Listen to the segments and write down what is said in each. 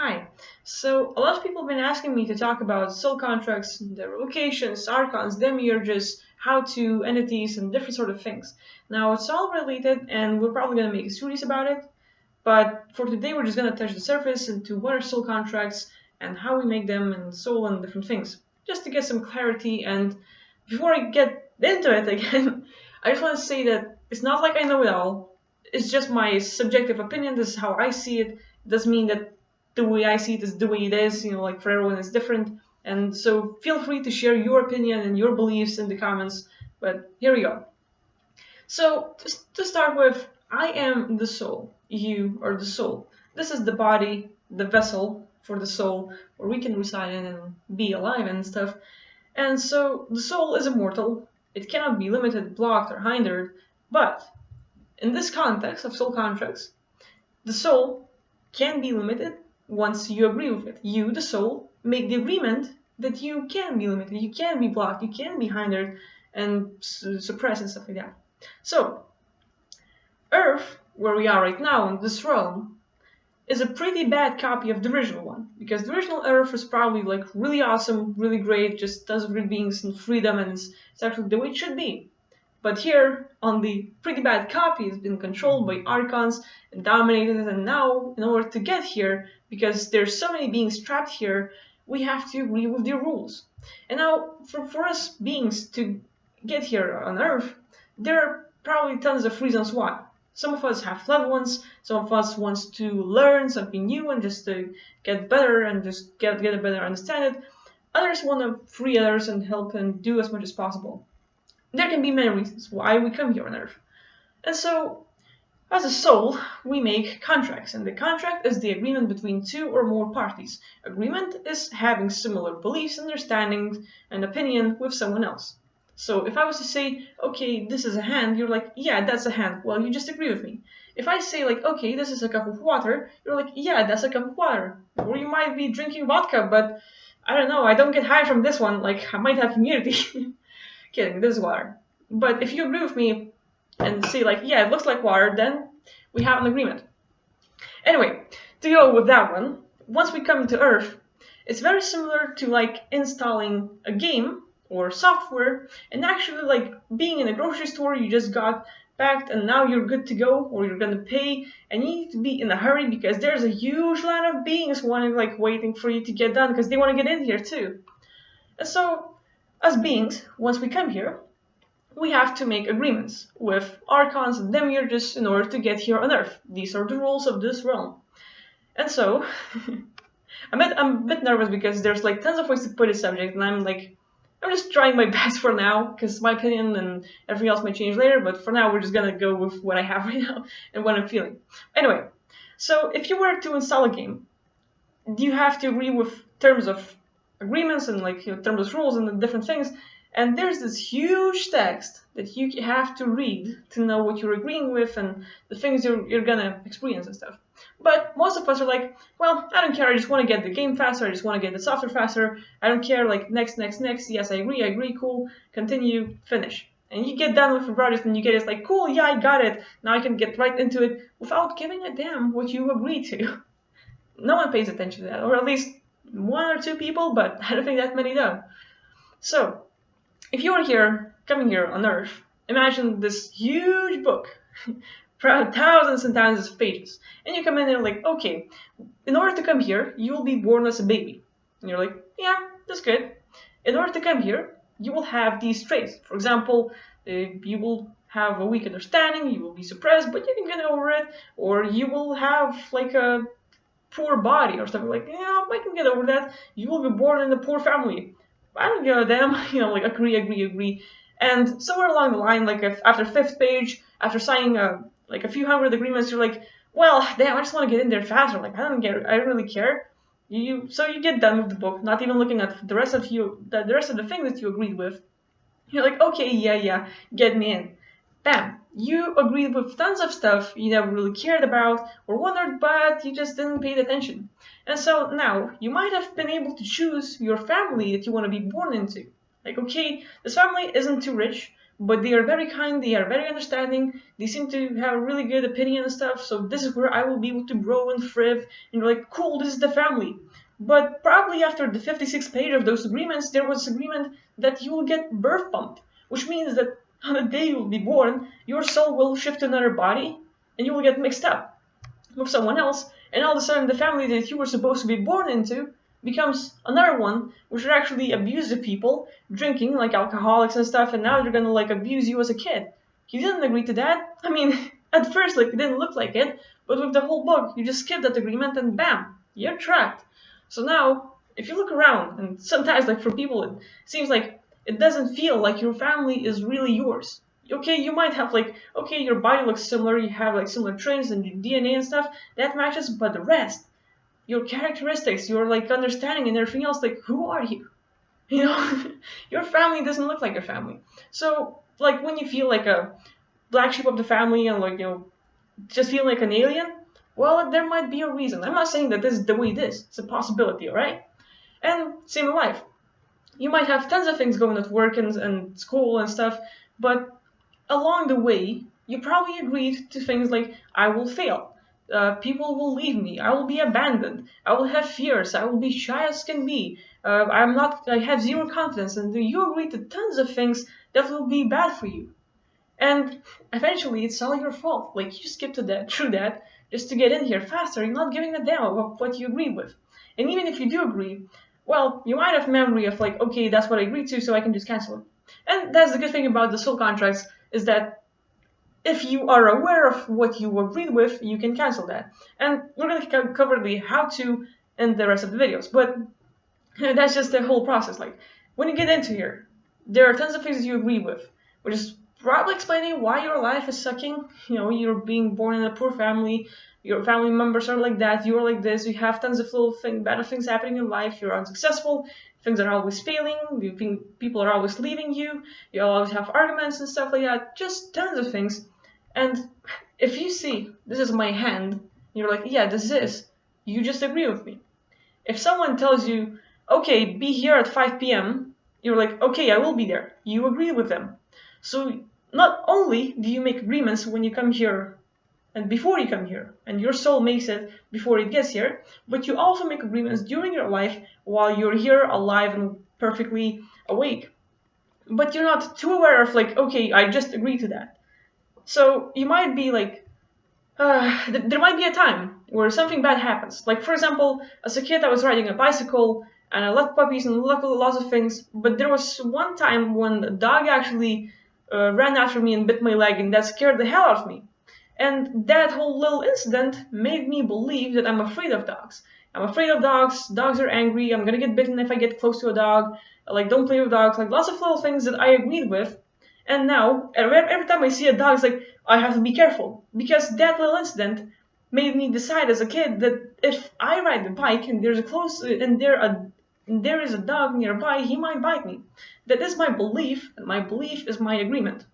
Hi. So a lot of people have been asking me to talk about soul contracts, the revocations, archons, demiurges, how to entities, and different sort of things. Now it's all related, and we're probably going to make a series about it. But for today, we're just going to touch the surface into what are soul contracts and how we make them, and soul and different things, just to get some clarity. And before I get into it again, I just want to say that it's not like I know it all. It's just my subjective opinion. This is how I see it. It doesn't mean that the way I see it is the way it is. Like for everyone it's different. And so feel free to share your opinion and your beliefs in the comments. But here we go. So to start with, I am the soul. You are the soul. This is the body, the vessel for the soul, where we can reside in and be alive and stuff. And so the soul is immortal. It cannot be limited, blocked, or hindered. But in this context of soul contracts, the soul can be limited once you agree with it. You, the soul, make the agreement that you can be limited, you can be blocked, you can be hindered and suppressed and stuff like that. So, Earth, where we are right now in this realm, is a pretty bad copy of the original one, because the original Earth is probably like really awesome, really great, just tons of great beings and freedom, and it's actually the way it should be. But here, on the pretty bad copy, it's been controlled by archons and dominated, and now, in order to get here, because there's so many beings trapped here, we have to agree with their rules. And now, for us beings to get here on Earth, there are probably tons of reasons why. Some of us have loved ones, some of us wants to learn something new and just to get better and just get a better understanding. Others want to free others and help and do as much as possible. There can be many reasons why we come here on Earth. And so, as a soul, we make contracts, and the contract is the agreement between two or more parties. Agreement is having similar beliefs, understandings, and opinion with someone else. So if I was to say, okay, this is a hand, you're like, yeah, that's a hand. Well, you just agree with me. If I say like, okay, this is a cup of water, you're like, yeah, that's a cup of water. Or you might be drinking vodka, but I don't know, I don't get high from this one, like I might have immunity. Kidding, this is water. But if you agree with me and say like, yeah, it looks like water, then we have an agreement. Anyway, to go with that one, once we come to Earth, it's very similar to like installing a game or software and actually like being in a grocery store you just got packed and now you're good to go, or you're gonna pay and you need to be in a hurry because there's a huge line of beings wanting like waiting for you to get done because they want to get in here too. And so as beings, once we come here, we have to make agreements with archons and demiurges in order to get here on Earth. These are the rules of this realm. And so, I'm a bit nervous because there's like tons of ways to put a subject, and I'm just trying my best for now, because my opinion and everything else may change later, but for now we're just gonna go with what I have right now and what I'm feeling. Anyway, so if you were to install a game, you have to agree with terms of agreements and like terms of rules and the different things. And there's this huge text that you have to read to know what you're agreeing with and the things you're gonna experience and stuff. But most of us are like, well, I don't care, I just want to get the game faster, I just want to get the software faster, I don't care, like next, yes, I agree, cool, continue, finish. And you get done with the project and you get it's like, cool, yeah, I got it, now I can get right into it without giving a damn what you agreed to. No one pays attention to that, or at least one or two people, but I don't think that many do. So, if you are here, coming here on Earth, imagine this huge book, thousands and thousands of pages, and you come in and like, okay, in order to come here, you will be born as a baby. And you're like, yeah, that's good. In order to come here, you will have these traits. For example, you will have a weak understanding, you will be suppressed, but you can get over it, or you will have like a poor body or something like, yeah, I can get over that. You will be born in a poor family. I don't give a damn, like agree. And somewhere along the line, like if after fifth page, after signing like a few hundred agreements, you're like, well, damn, I just want to get in there faster. Like I don't really care. So you get done with the book, not even looking at the rest of the rest of the things that you agreed with. You're like, okay, yeah, get me in. Bam, you agreed with tons of stuff you never really cared about or wondered, but you just didn't pay attention. And so now you might have been able to choose your family that you want to be born into. Like, okay, this family isn't too rich, but they are very kind, they are very understanding, they seem to have a really good opinion and stuff, so this is where I will be able to grow and thrive, and you're like, cool, this is the family. But probably after the 56th page of those agreements, there was agreement that you will get birth pumped, which means that on the day you will be born, your soul will shift to another body, and you will get mixed up with someone else, and all of a sudden the family that you were supposed to be born into becomes another one, which are actually abusive people, drinking like alcoholics and stuff, and now they're gonna like abuse you as a kid. You didn't agree to that. I mean, at first like it didn't look like it, but with the whole book, you just skip that agreement and bam, you're trapped. So now, if you look around, and sometimes like for people it seems like it doesn't feel like your family is really yours. Okay, you might have like, okay, your body looks similar, you have like similar traits and your DNA and stuff, that matches, but the rest, your characteristics, your like understanding and everything else, like who are you? You know, your family doesn't look like your family. So like when you feel like a black sheep of the family and like, just feel like an alien, well, there might be a reason. I'm not saying that this is the way it is. It's a possibility, alright? And same in life. You might have tons of things going at work and school and stuff, but along the way, you probably agreed to things like, I will fail. People will leave me. I will be abandoned. I will have fears. I will be shy as can be. I have zero confidence. And you agreed to tons of things that will be bad for you. And eventually, it's all your fault. Like, you skipped through that just to get in here faster. You're not giving a damn about what you agreed with. And even if you do agree, well, you might have memory of like, okay, that's what I agreed to, so I can just cancel it. And that's the good thing about the soul contracts, is that if you are aware of what you agreed with, you can cancel that. And we're going to cover the how to in the rest of the videos. But that's just the whole process. Like, when you get into here, there are tons of things that you agree with, which is probably explaining why your life is sucking. You're being born in a poor family, your family members are like that, you're like this, you have tons of little bad things happening in life, you're unsuccessful, things are always failing, people are always leaving you, you always have arguments and stuff like that, just tons of things. And if you see, this is my hand, you're like, yeah, this is, you just agree with me. If someone tells you, okay, be here at 5 p.m., you're like, okay, I will be there. You agree with them. So not only do you make agreements when you come here and before you come here, and your soul makes it before it gets here, but you also make agreements during your life while you're here alive and perfectly awake. But you're not too aware of like, okay, I just agreed to that. So you might be like, there might be a time where something bad happens. Like, for example, as a kid, I was riding a bicycle and I loved puppies and loved lots of things, but there was one time when a dog actually ran after me and bit my leg, and that scared the hell out of me. And that whole little incident made me believe that I'm afraid of dogs. I'm afraid of dogs, dogs are angry, I'm gonna get bitten if I get close to a dog, like don't play with dogs, like lots of little things that I agreed with. And now, every time I see a dog, it's like, I have to be careful. Because that little incident made me decide as a kid that if I ride the bike and there is a dog nearby, he might bite me. That is my belief, and my belief is my agreement.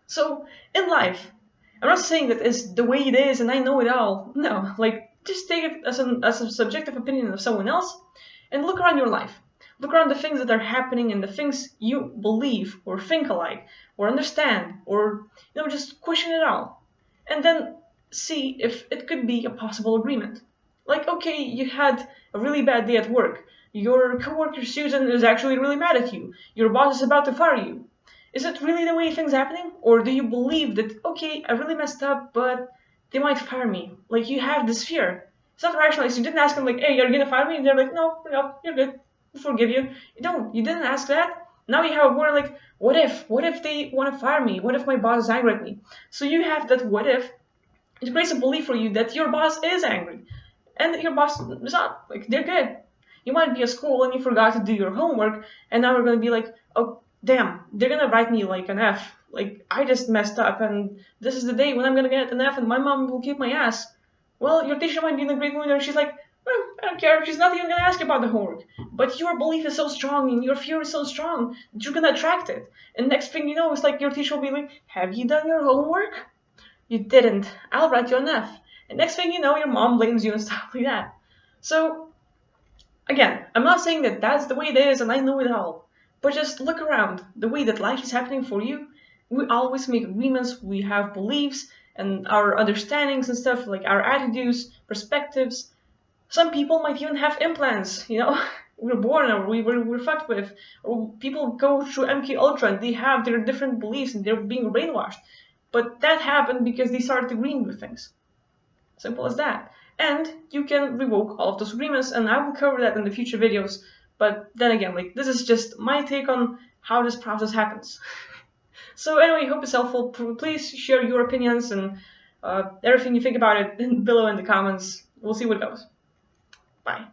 So, in life, I'm not saying that it's the way it is and I know it all. No, like, just take it as a subjective opinion of someone else and look around your life. Look around the things that are happening and the things you believe or think alike or understand or, just question it all. And then see if it could be a possible agreement. Like, okay, you had a really bad day at work. Your coworker Susan is actually really mad at you. Your boss is about to fire you. Is it really the way things happening? Or do you believe that, okay, I really messed up, but they might fire me? Like, you have this fear. It's not rationalized. You didn't ask them, like, hey, you're gonna fire me? And they're like, no, you're good. We'll forgive you. You didn't ask that. Now you have a word like, what if? What if they want to fire me? What if my boss is angry at me? So you have that what if. It creates a belief for you that your boss is angry. And your boss is not. Like, they're good. You might be at school and you forgot to do your homework, and now you're gonna be like, oh, damn, they're gonna write me like an F. Like, I just messed up, and this is the day when I'm gonna get an F, and my mom will kick my ass. Well, your teacher might be in a great mood, and she's like, I don't care, she's not even gonna ask you about the homework. But your belief is so strong, and your fear is so strong, that you're gonna attract it. And next thing you know, it's like your teacher will be like, have you done your homework? You didn't. I'll write you an F. And next thing you know, your mom blames you and stuff like that. So, again, I'm not saying that that's the way it is, and I know it all. But just look around, the way that life is happening for you, We always make agreements, we have beliefs and our understandings and stuff, like our attitudes, perspectives. Some people might even have implants, you know. We're born or we're fucked with. Or people go through MK Ultra and they have their different beliefs and they're being brainwashed. But that happened because they started agreeing with things. Simple as that. And you can revoke all of those agreements, and I will cover that in the future videos. But then again, like, this is just my take on how this process happens. So anyway, hope it's helpful. Please share your opinions and everything you think about it below in the comments. We'll see what goes. Bye.